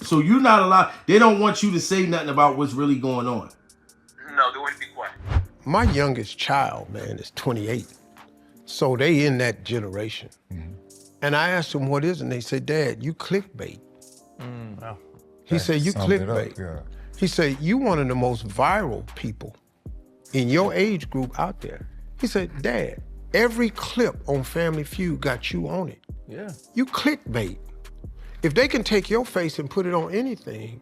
So you're not allowed. They don't want you to say nothing about what's really going on. No, they wouldn't be quiet. My youngest child, man, is 28. So they in that generation. Mm-hmm. And I asked them what is it, and they said, Dad, you clickbait. Well, he said, you clickbait. Yeah. He said, you one of the most viral people in your age group out there. He said, Dad, every clip on Family Feud got you on it. Yeah. You clickbait. If they can take your face and put it on anything,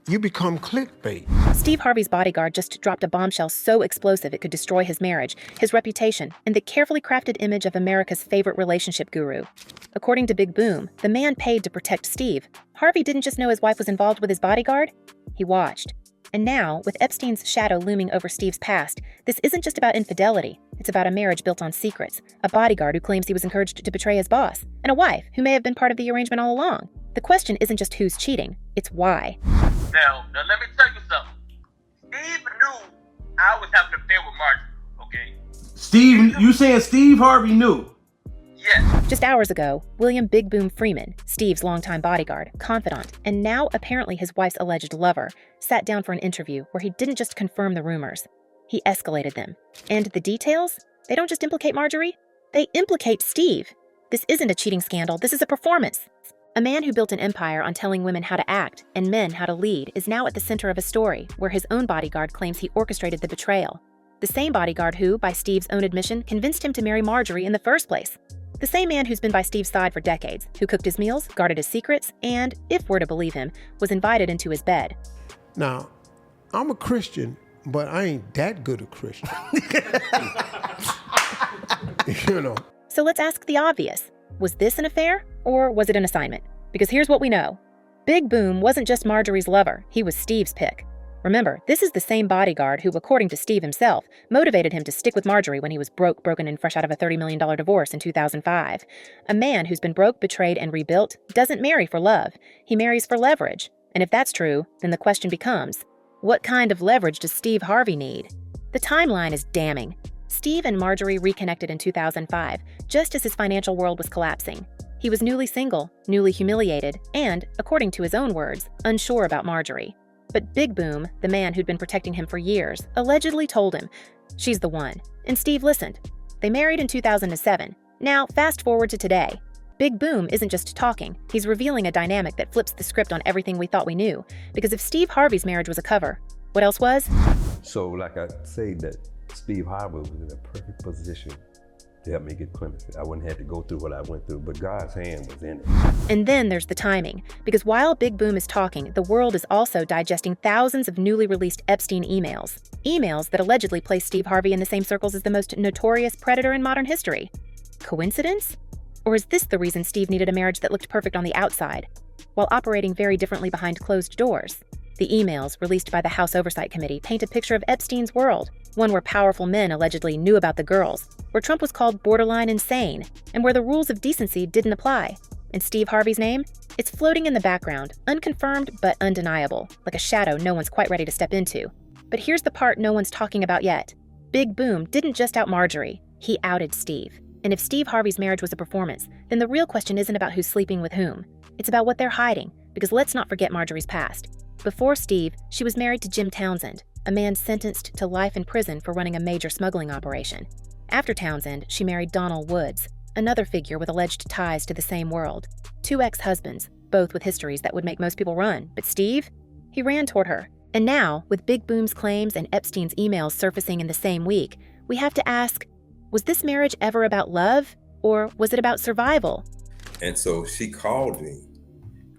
you become clickbait. Steve Harvey's bodyguard just dropped a bombshell so explosive it could destroy his marriage, his reputation, and the carefully crafted image of America's favorite relationship guru. According to Big Boom, the man paid to protect Steve. Harvey didn't just know his wife was involved with his bodyguard, he watched. And now, with Epstein's shadow looming over Steve's past, this isn't just about infidelity. It's about a marriage built on secrets, a bodyguard who claims he was encouraged to betray his boss, and a wife who may have been part of the arrangement all along. The question isn't just who's cheating, it's why. Now let me tell you something. Steve knew I was having an affair with Marjorie, okay? Steve, you saying Steve Harvey knew? Yes. Just hours ago, William Big Boom Freeman, Steve's longtime bodyguard, confidant, and now apparently his wife's alleged lover, sat down for an interview where he didn't just confirm the rumors. He escalated them. And the details? They don't just implicate Marjorie, they implicate Steve. This isn't a cheating scandal, this is a performance. A man who built an empire on telling women how to act and men how to lead is now at the center of a story where his own bodyguard claims he orchestrated the betrayal. The same bodyguard who, by Steve's own admission, convinced him to marry Marjorie in the first place. The same man who's been by Steve's side for decades, who cooked his meals, guarded his secrets, and, if we're to believe him, was invited into his bed. Now, I'm a Christian, but I ain't that good a Christian. You know. So let's ask the obvious. Was this an affair, or was it an assignment? Because here's what we know. Big Boom wasn't just Marjorie's lover, he was Steve's pick. Remember, this is the same bodyguard who, according to Steve himself, motivated him to stick with Marjorie when he was broken, and fresh out of a $30 million divorce in 2005. A man who's been broke, betrayed, and rebuilt doesn't marry for love. He marries for leverage. And if that's true, then the question becomes, what kind of leverage does Steve Harvey need? The timeline is damning. Steve and Marjorie reconnected in 2005, just as his financial world was collapsing. He was newly single, newly humiliated, and, according to his own words, unsure about Marjorie. But Big Boom, the man who'd been protecting him for years, allegedly told him, she's the one. And Steve listened. They married in 2007. Now, fast forward to today. Big Boom isn't just talking, he's revealing a dynamic that flips the script on everything we thought we knew. Because if Steve Harvey's marriage was a cover, what else was? So, like I say, that Steve Harvey was in a perfect position to help me get clemency. I wouldn't have to go through what I went through, but God's hand was in it. And then there's the timing, because while Big Boom is talking, the world is also digesting thousands of newly released Epstein emails. Emails that allegedly place Steve Harvey in the same circles as the most notorious predator in modern history. Coincidence? Or is this the reason Steve needed a marriage that looked perfect on the outside, while operating very differently behind closed doors? The emails, released by the House Oversight Committee, paint a picture of Epstein's world, one where powerful men allegedly knew about the girls, where Trump was called borderline insane, and where the rules of decency didn't apply. And Steve Harvey's name? It's floating in the background, unconfirmed but undeniable, like a shadow no one's quite ready to step into. But here's the part no one's talking about yet. Big Boom didn't just out Marjorie, he outed Steve. And if Steve Harvey's marriage was a performance, then the real question isn't about who's sleeping with whom. It's about what they're hiding, because let's not forget Marjorie's past. Before Steve, she was married to Jim Townsend, a man sentenced to life in prison for running a major smuggling operation. After Townsend, she married Donald Woods, another figure with alleged ties to the same world. 2 ex-husbands, both with histories that would make most people run. But Steve? He ran toward her. And now, with Big Boom's claims and Epstein's emails surfacing in the same week, we have to ask, was this marriage ever about love, or was it about survival? And so she called me,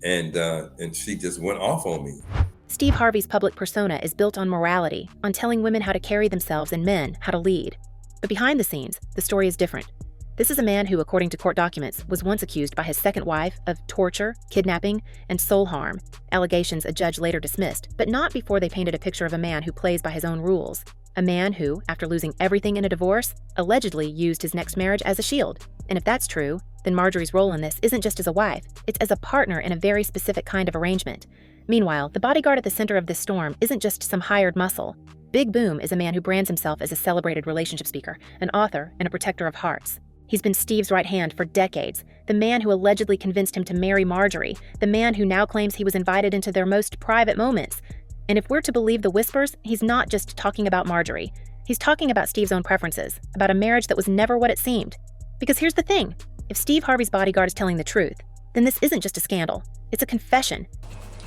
and she just went off on me. Steve Harvey's public persona is built on morality, on telling women how to carry themselves and men how to lead. But behind the scenes, the story is different. This is a man who, according to court documents, was once accused by his second wife of torture, kidnapping, and soul harm, allegations a judge later dismissed, but not before they painted a picture of a man who plays by his own rules. A man who, after losing everything in a divorce, allegedly used his next marriage as a shield. And if that's true, then Marjorie's role in this isn't just as a wife, it's as a partner in a very specific kind of arrangement. Meanwhile, the bodyguard at the center of this storm isn't just some hired muscle. Big Boom is a man who brands himself as a celebrated relationship speaker, an author, and a protector of hearts. He's been Steve's right hand for decades, the man who allegedly convinced him to marry Marjorie, the man who now claims he was invited into their most private moments. And if we're to believe the whispers, he's not just talking about Marjorie. He's talking about Steve's own preferences, about a marriage that was never what it seemed. Because here's the thing, if Steve Harvey's bodyguard is telling the truth, then this isn't just a scandal, it's a confession.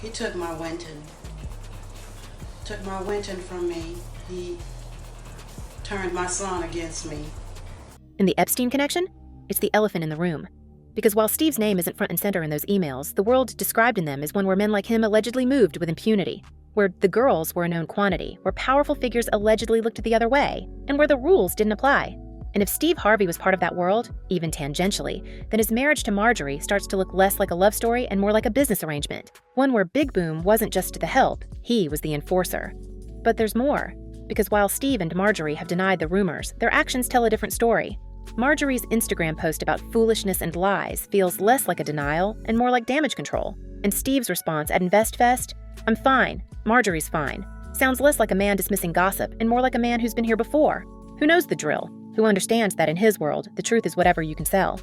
He took my Winton. Took my Winton from me. He turned my son against me. And the Epstein connection? It's the elephant in the room. Because while Steve's name isn't front and center in those emails, the world described in them is one where men like him allegedly moved with impunity, where the girls were a known quantity, where powerful figures allegedly looked the other way, and where the rules didn't apply. And if Steve Harvey was part of that world, even tangentially, then his marriage to Marjorie starts to look less like a love story and more like a business arrangement, one where Big Boom wasn't just the help, he was the enforcer. But there's more, because while Steve and Marjorie have denied the rumors, their actions tell a different story. Marjorie's Instagram post about foolishness and lies feels less like a denial and more like damage control. And Steve's response at InvestFest, "I'm fine, Marjorie's fine," sounds less like a man dismissing gossip and more like a man who's been here before, who knows the drill, who understands that in his world, the truth is whatever you can sell.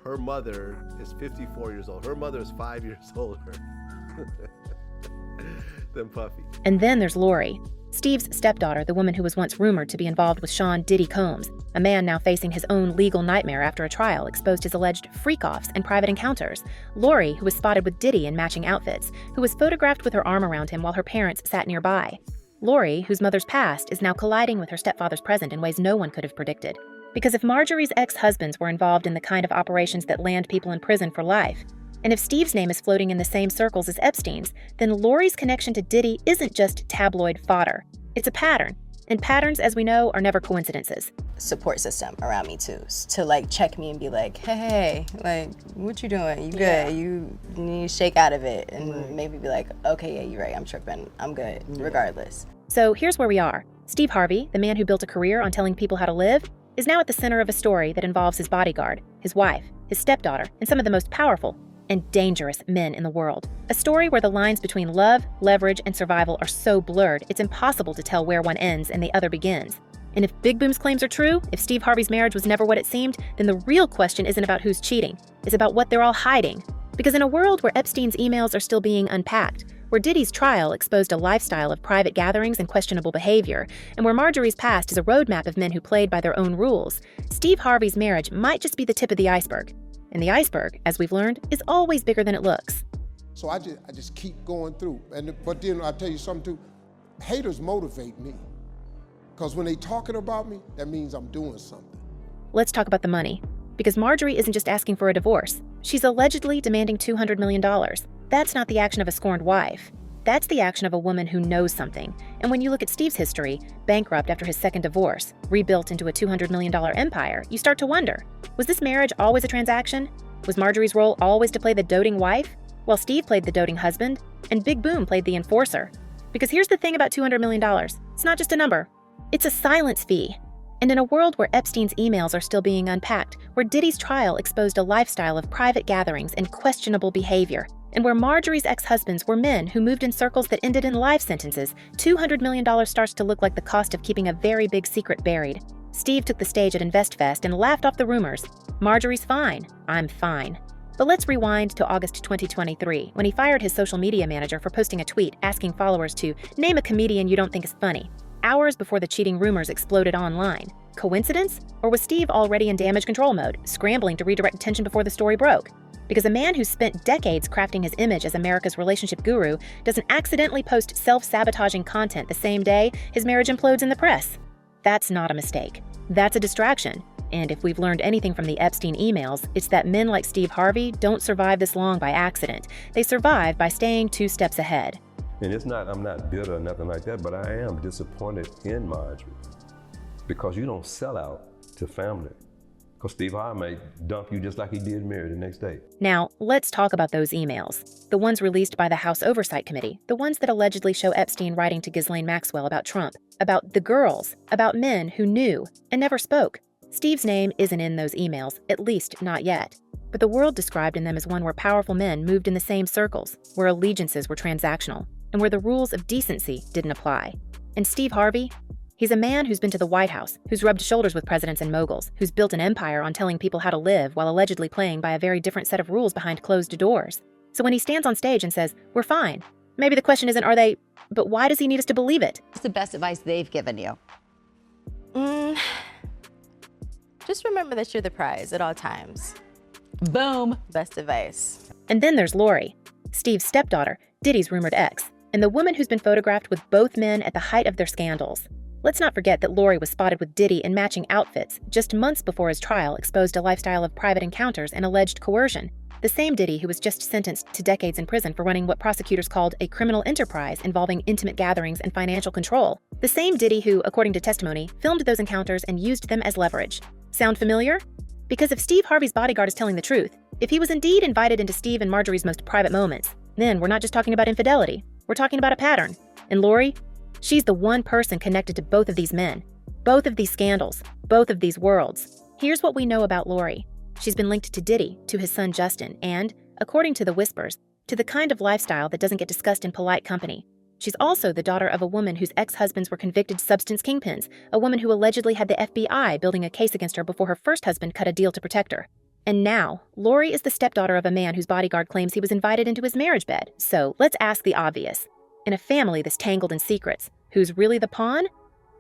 Her mother is 54 years old. Her mother is 5 years older than Puffy. And then there's Lori, Steve's stepdaughter, the woman who was once rumored to be involved with Sean Diddy Combs, a man now facing his own legal nightmare after a trial exposed his alleged freak-offs and private encounters. Lori, who was spotted with Diddy in matching outfits, who was photographed with her arm around him while her parents sat nearby. Lori, whose mother's past is now colliding with her stepfather's present in ways no one could have predicted. Because if Marjorie's ex-husbands were involved in the kind of operations that land people in prison for life, and if Steve's name is floating in the same circles as Epstein's, then Lori's connection to Diddy isn't just tabloid fodder. It's a pattern. And patterns, as we know, are never coincidences. Support system around me too, to like check me and be like, hey, like, what you doing? You good? Yeah. You need to shake out of it, and maybe be like, okay, yeah, you're right, I'm tripping, I'm good, regardless. So here's where we are. Steve Harvey, the man who built a career on telling people how to live, is now at the center of a story that involves his bodyguard, his wife, his stepdaughter, and some of the most powerful and dangerous men in the world. A story where the lines between love, leverage, and survival are so blurred, it's impossible to tell where one ends and the other begins. And if Big Boom's claims are true, if Steve Harvey's marriage was never what it seemed, then the real question isn't about who's cheating. It's about what they're all hiding. Because in a world where Epstein's emails are still being unpacked, where Diddy's trial exposed a lifestyle of private gatherings and questionable behavior, and where Marjorie's past is a roadmap of men who played by their own rules, Steve Harvey's marriage might just be the tip of the iceberg. And the iceberg, as we've learned, is always bigger than it looks. So I just keep going through. But then I'll tell you something too, haters motivate me. Because when they talking about me, that means I'm doing something. Let's talk about the money. Because Marjorie isn't just asking for a divorce. She's allegedly demanding $200 million. That's not the action of a scorned wife. That's the action of a woman who knows something. And when you look at Steve's history, bankrupt after his second divorce, rebuilt into a $200 million empire, you start to wonder, was this marriage always a transaction? Was Marjorie's role always to play the doting wife, while Steve played the doting husband, and Big Boom played the enforcer? Because here's the thing about $200 million. It's not just a number. It's a silence fee. And in a world where Epstein's emails are still being unpacked, where Diddy's trial exposed a lifestyle of private gatherings and questionable behavior, and where Marjorie's ex-husbands were men who moved in circles that ended in life sentences, $200 million starts to look like the cost of keeping a very big secret buried. Steve took the stage at InvestFest and laughed off the rumors. Marjorie's fine. I'm fine. But let's rewind to August 2023, when he fired his social media manager for posting a tweet asking followers to name a comedian you don't think is funny, hours before the cheating rumors exploded online. Coincidence? Or was Steve already in damage control mode, scrambling to redirect attention before the story broke? Because a man who spent decades crafting his image as America's relationship guru doesn't accidentally post self-sabotaging content the same day his marriage implodes in the press. That's not a mistake. That's a distraction. And if we've learned anything from the Epstein emails, it's that men like Steve Harvey don't survive this long by accident. They survive by staying 2 steps ahead. And it's not, I'm not bitter or nothing like that, but I am disappointed in Marjorie because you don't sell out to family. Because Steve Harvey may dump you just like he did Mary the next day. Now, let's talk about those emails. The ones released by the House Oversight Committee, the ones that allegedly show Epstein writing to Ghislaine Maxwell about Trump, about the girls, about men who knew and never spoke. Steve's name isn't in those emails, at least not yet. But the world described in them as one where powerful men moved in the same circles, where allegiances were transactional, and where the rules of decency didn't apply. And Steve Harvey? He's a man who's been to the White House, who's rubbed shoulders with presidents and moguls, who's built an empire on telling people how to live while allegedly playing by a very different set of rules behind closed doors. So when he stands on stage and says, "We're fine," maybe the question isn't, are they, but why does he need us to believe it? What's the best advice they've given you? Just remember that you're the prize at all times. Boom. Best advice. And then there's Lori, Steve's stepdaughter, Diddy's rumored ex, and the woman who's been photographed with both men at the height of their scandals. Let's not forget that Lori was spotted with Diddy in matching outfits just months before his trial exposed a lifestyle of private encounters and alleged coercion. The same Diddy who was just sentenced to decades in prison for running what prosecutors called a criminal enterprise involving intimate gatherings and financial control. The same Diddy who, according to testimony, filmed those encounters and used them as leverage. Sound familiar? Because if Steve Harvey's bodyguard is telling the truth, if he was indeed invited into Steve and Marjorie's most private moments, then we're not just talking about infidelity, we're talking about a pattern. And Lori? She's the one person connected to both of these men, both of these scandals, both of these worlds. Here's what we know about Lori. She's been linked to Diddy, to his son Justin, and, according to the whispers, to the kind of lifestyle that doesn't get discussed in polite company. She's also the daughter of a woman whose ex-husbands were convicted substance kingpins, a woman who allegedly had the FBI building a case against her before her first husband cut a deal to protect her. And now, Lori is the stepdaughter of a man whose bodyguard claims he was invited into his marriage bed. So let's ask the obvious. In a family this tangled in secrets, who's really the pawn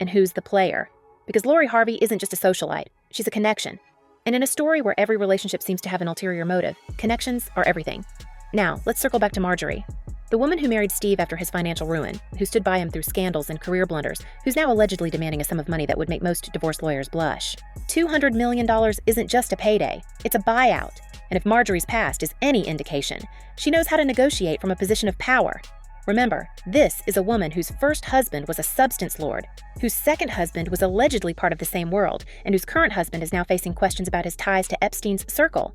and who's the player? Because Lori Harvey isn't just a socialite, she's a connection. And in a story where every relationship seems to have an ulterior motive, connections are everything. Now, let's circle back to Marjorie. The woman who married Steve after his financial ruin, who stood by him through scandals and career blunders, who's now allegedly demanding a sum of money that would make most divorce lawyers blush. $200 million isn't just a payday, it's a buyout. And if Marjorie's past is any indication, she knows how to negotiate from a position of power. Remember, this is a woman whose first husband was a substance lord, whose second husband was allegedly part of the same world, and whose current husband is now facing questions about his ties to Epstein's circle.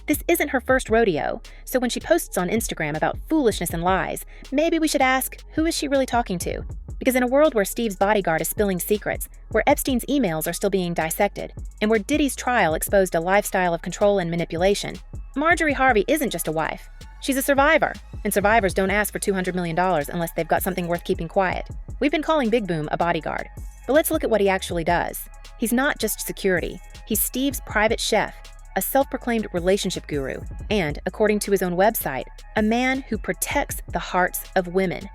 This isn't her first rodeo, so when she posts on Instagram about foolishness and lies, maybe we should ask, who is she really talking to? Because in a world where Steve's bodyguard is spilling secrets, where Epstein's emails are still being dissected, and where Diddy's trial exposed a lifestyle of control and manipulation, Marjorie Harvey isn't just a wife. She's a survivor, and survivors don't ask for $200 million unless they've got something worth keeping quiet. We've been calling Big Boom a bodyguard, but let's look at what he actually does. He's not just security, he's Steve's private chef, a self-proclaimed relationship guru, and, according to his own website, a man who protects the hearts of women.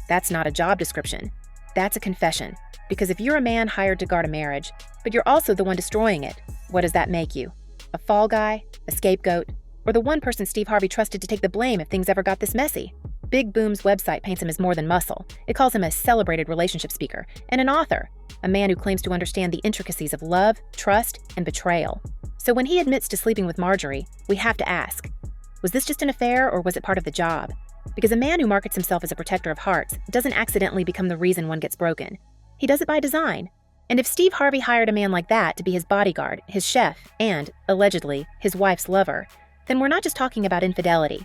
That's not a job description. That's a confession. Because if you're a man hired to guard a marriage, but you're also the one destroying it, what does that make you? A fall guy? A scapegoat? Or the one person Steve Harvey trusted to take the blame if things ever got this messy? Big Boom's website paints him as more than muscle. It calls him a celebrated relationship speaker and an author, a man who claims to understand the intricacies of love, trust, and betrayal. So when he admits to sleeping with Marjorie, we have to ask, was this just an affair or was it part of the job? Because a man who markets himself as a protector of hearts doesn't accidentally become the reason one gets broken. He does it by design. And if Steve Harvey hired a man like that to be his bodyguard, his chef, and, allegedly, his wife's lover, then we're not just talking about infidelity.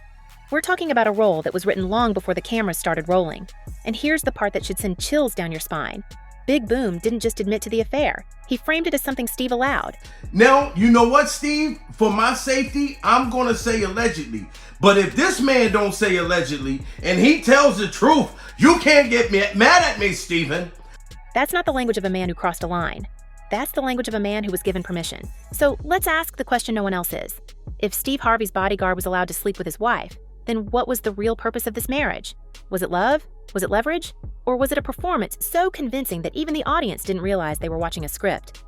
We're talking about a role that was written long before the cameras started rolling. And here's the part that should send chills down your spine. Big Boom didn't just admit to the affair. He framed it as something Steve allowed. Now, you know what, Steve? For my safety, I'm going to say allegedly. But if this man don't say allegedly, and he tells the truth, you can't get mad at me, Stephen. That's not the language of a man who crossed a line. That's the language of a man who was given permission. So let's ask the question no one else is. If Steve Harvey's bodyguard was allowed to sleep with his wife, then what was the real purpose of this marriage? Was it love? Was it leverage? Or was it a performance so convincing that even the audience didn't realize they were watching a script?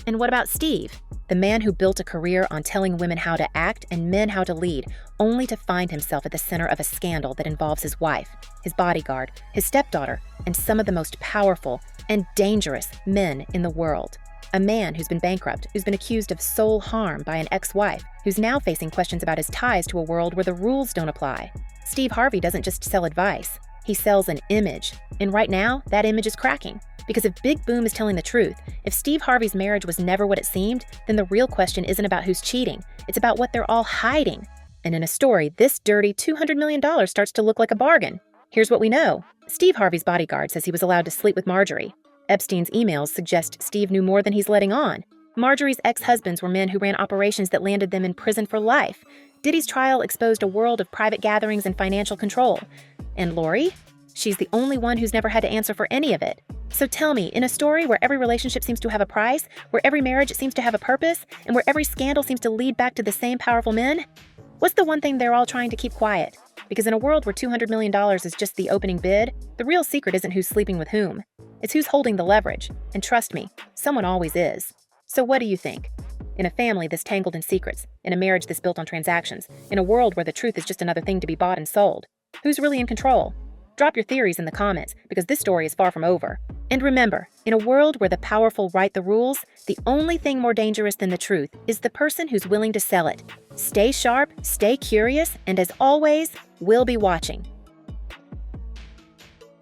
And what about Steve, the man who built a career on telling women how to act and men how to lead, only to find himself at the center of a scandal that involves his wife, his bodyguard, his stepdaughter, and some of the most powerful and dangerous men in the world? A man who's been bankrupt, who's been accused of soul harm by an ex-wife, who's now facing questions about his ties to a world where the rules don't apply. Steve Harvey doesn't just sell advice. He sells an image. And right now, that image is cracking. Because if Big Boom is telling the truth, if Steve Harvey's marriage was never what it seemed, then the real question isn't about who's cheating. It's about what they're all hiding. And in a story, this dirty $200 million starts to look like a bargain. Here's what we know. Steve Harvey's bodyguard says he was allowed to sleep with Marjorie. Epstein's emails suggest Steve knew more than he's letting on. Marjorie's ex-husbands were men who ran operations that landed them in prison for life. Diddy's trial exposed a world of private gatherings and financial control. And Lori? She's the only one who's never had to answer for any of it. So tell me, in a story where every relationship seems to have a price, where every marriage seems to have a purpose, and where every scandal seems to lead back to the same powerful men, what's the one thing they're all trying to keep quiet? Because in a world where $200 million is just the opening bid, the real secret isn't who's sleeping with whom. It's who's holding the leverage. And trust me, someone always is. So what do you think? In a family that's tangled in secrets, in a marriage that's built on transactions, in a world where the truth is just another thing to be bought and sold, who's really in control? Drop your theories in the comments, because this story is far from over. And remember, in a world where the powerful write the rules, the only thing more dangerous than the truth is the person who's willing to sell it. Stay sharp, stay curious, and as always, we'll be watching.